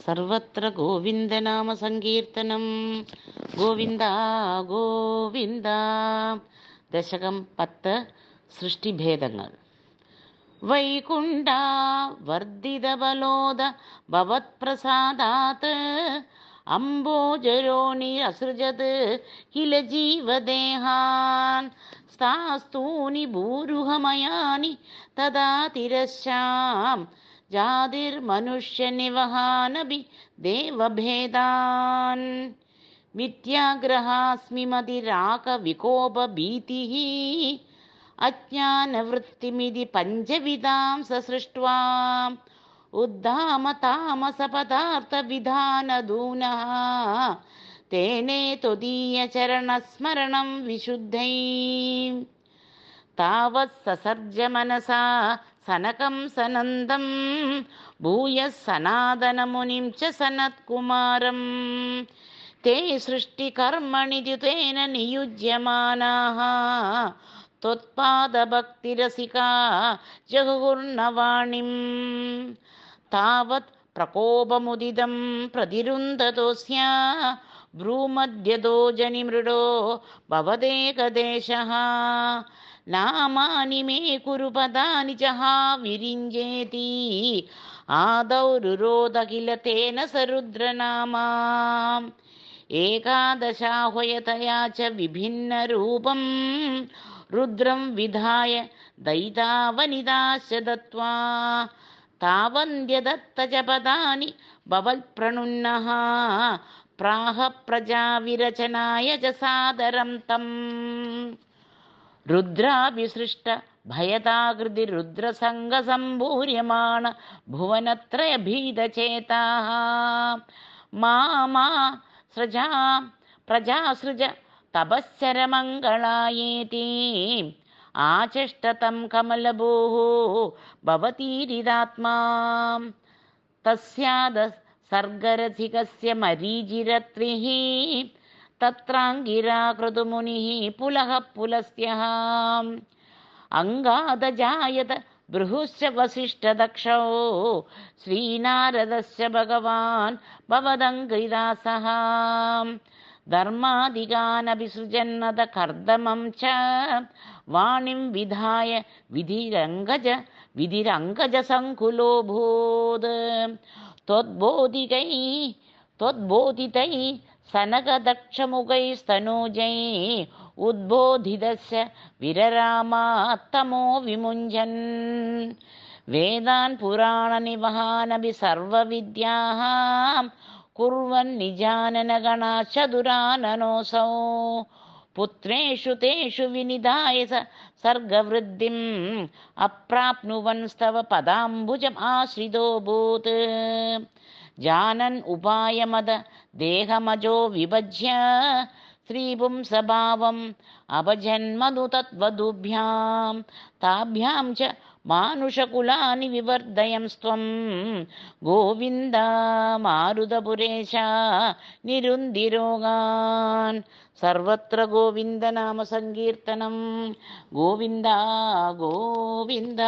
സർവത്ര ഗോവിന്ദനാമ സങ്കീർത്തനം. ഗോവിന്ദ ഗോവിന്ദ. ദശകം 10. സൃഷ്ടിഭേദങ്ങൾ. വൈകുണ്ഠ വർദ്ധിതബലോദ ഭവത്പ്രസാദാത് അംബോജരോണിരസൃജത് കില ജീവദേഹാൻ സ്ഥാസ്തൂനി ഭൂരുഹമയാനി തദാ തിരശ്ശാം ജാതിർമനുഷ്യനിവഹാനഭി ദേവഭേദാൻ മിഥ്യാഗ്രഹാസ്മി മതിരാകവികോപഭീതിഃ അജ്ഞാനവൃത്തിമിതി പഞ്ചവിധാം സസൃഷ്ട്വാ ഉദ്ധാമതാമസപദാർത്ഥവിധാനധൂനഃ തേനേ ത്വദീയചരണസ്മരണം വിശുദ്ധൈ താവത് സസർജ മനസാ സനകം സനന്ദം ഭൂയഃ സനാതനമുനിം ച സനത്കുമാരം തേ സൃഷ്ടികർമ്മണി ദ്യുതേന നിയുജ്യമാനാഃ ത്വത്പാദഭക്തിരസികാ ജഗുർനവാണിം താവത് പ്രകോപമുദിതം പ്രതിരുന്ധതോസ്യ ഭ്രൂമദ്യതോ ജനിമൃഡോ ഭവദേകദേശഃ നാമാനി മേ കുരു പദാനി ച വിരിഞ്ജേതി ആദൗ രുരോധ കില തേന സരുദ്രനാമാ ഏകാദശാഹ്വയതയാ ച വിഭിന്നരൂപം രുദ്രം വിധായ ദൈതാവനിതാശ്ച ദത്വാ താവന്ത്യദത്ത ച പദാനി ഭവൽപ്രണുന്നഃ പ്രാഹ പ്രജാവിരചനായ ച സാദരം തം രുദ്രാഭിസൃഷ്ട ഭയതാകൃതി രുദ്രസംഗസംഭൂര്യമാണ ഭുവനത്രയഭീതചേതാഃ മാ സൃജാ പ്രജാസൃജ തപശ്ചരമംഗളായേതി ആചഷ്ടതം കമലഭൂഃ ഭവതീരിതാത്മാ തസ്യാദ സർഗരഥികസ്യ മരീചിരത്രിഃ തത്രാംഗിരാകൃതുമുനിഃ പുലഃ പുലസ്ത്യഃ അംഗാദജായത ബൃഹുശ്ച വസിഷ്ഠദക്ഷോ ശ്രീനാരദശ്ച ഭഗവാൻ ഭവദംഘ്രിദാസഃ ധർമാദികാനഭിസൃജന്നത കർദമം ച വാണിം വിധായ വിധിരംഗജ സങ്കുലോഭൂത് ത്വദ്ബോധിതൈ സനകദക്ഷമുഖൈസ്തനൂജൈ ഉദ്ബോധിതസ്യ വിരരാമാത്തമോ വിമുഞ്ജൻ വേദാൻ പുരാണനിവഹാനഭി സർവവിദ്യാഃ കുർവൻ നിജാനനഗണാശ്ചതുരാനനോऽസൗ പുത്രേഷു തേഷു വിനിധായ സർഗവൃദ്ധിം അപ്രാപ്നുവൻസ്തവ പദാംബുജം ആശ്രിതോഭൂത് ജാനൻ ഉപായമത ദേഹമജോ വിഭജ്യ സ്ത്രീപുംസഭാവം അപജന്മതു തദ്വധൂഭ്യാം താഭ്യാം ച മാനുഷകുലാനി വിവർധയംസ്ത്വം ഗോവിന്ദ മാരുതപുരേശ നിരുന്ധിരോഗാൻ. സർവത്ര ഗോവിന്ദനാമ സങ്കീർത്തനം. ഗോവിന്ദ ഗോവിന്ദ.